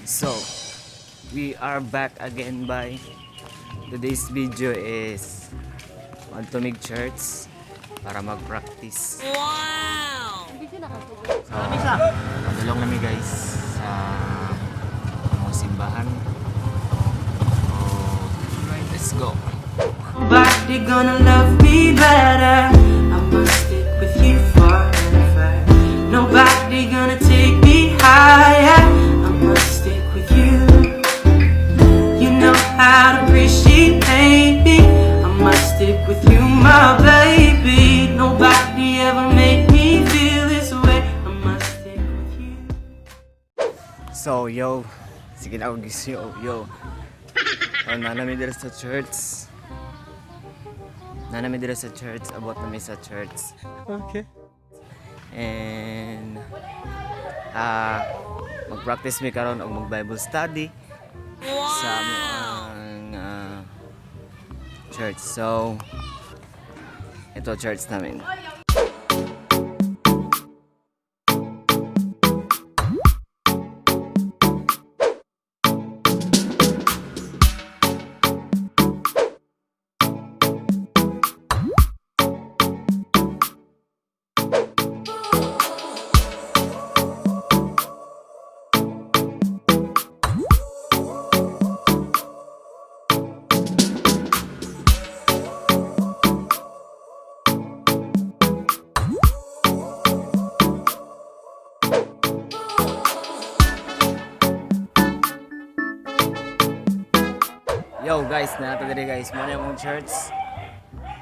So, we are back again by today's video is want to make church para mag-practice. Wow! So, madulong namin guys sa mga simbahan. So, let's go. Nobody gonna love me better. I must stick with you forever. Nobody gonna take me higher. I must stick with you. You know how to appreciate me. I must stick with you, my baby. Nobody ever made me feel this way. I must stick with you. So, yo. Sige na ako guys, yo. Nanami dito sa church. Nanami dito sa church. About namin sa church. Okay. And mag-practice mi karon og mag-Bible study sa among church. So, ito church namin. Yo guys, nata diri guys, mo na yung church.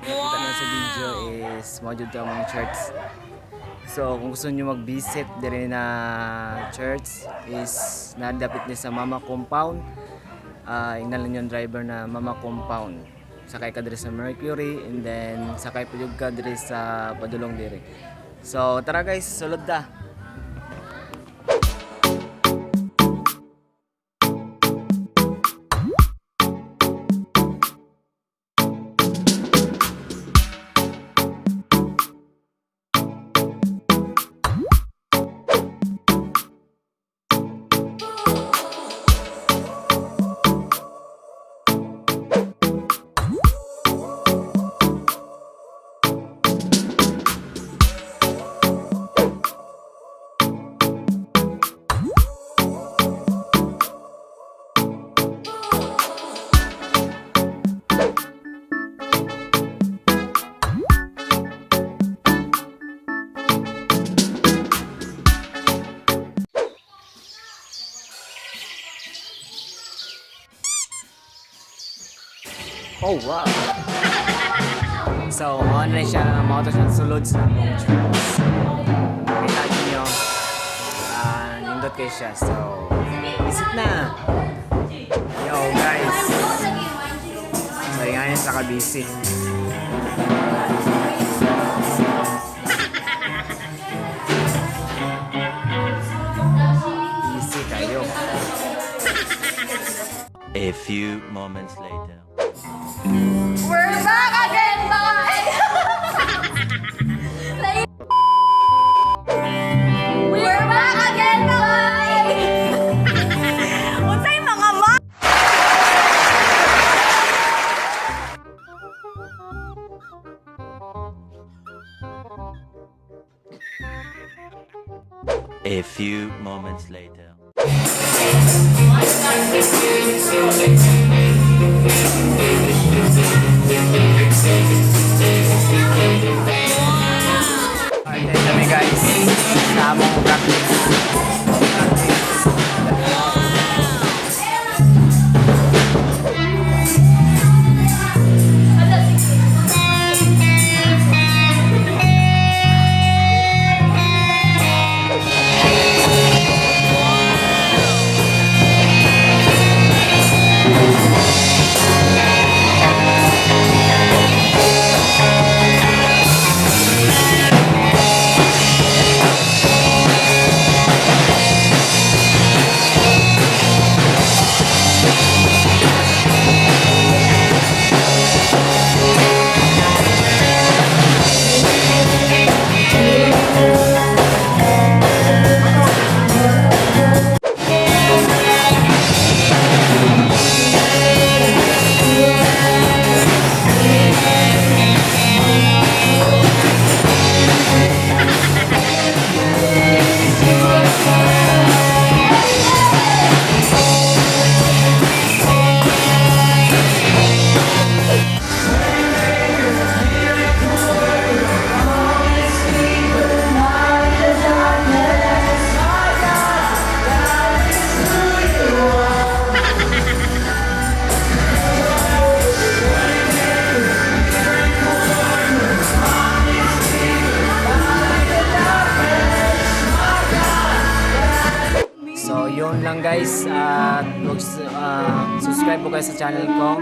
Nakita na sa video is mo jud ta mong church. So kung gusto niyo mag-visit diri na church is nadapit ni sa Mama Compound. Ingnalan yung driver na Mama Compound. Sakay ka diri sa Mercury and then sakay pa jud ka diri sa padulong diri. So tara guys, sulod ta. Oh wow! So, online siya na mga siya sulod sa among church. Kita niyo, nindot kayo siya. So, visit na! Yo guys! So, ngayon sa kabisi. Busy kayo. A few moments later. We're back again, mga We're back again, mga Unsay mga ma... A few moments later. Alright, kami guys sa among practice. guys, at subscribe po guys sa channel ko.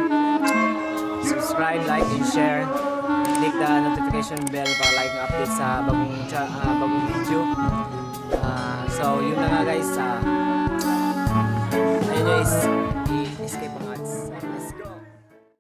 Subscribe, like, and share. Click the notification bell para like ang update sa bagong video. So yun na nga guys, ayun guys, escape ang ads. Let's go!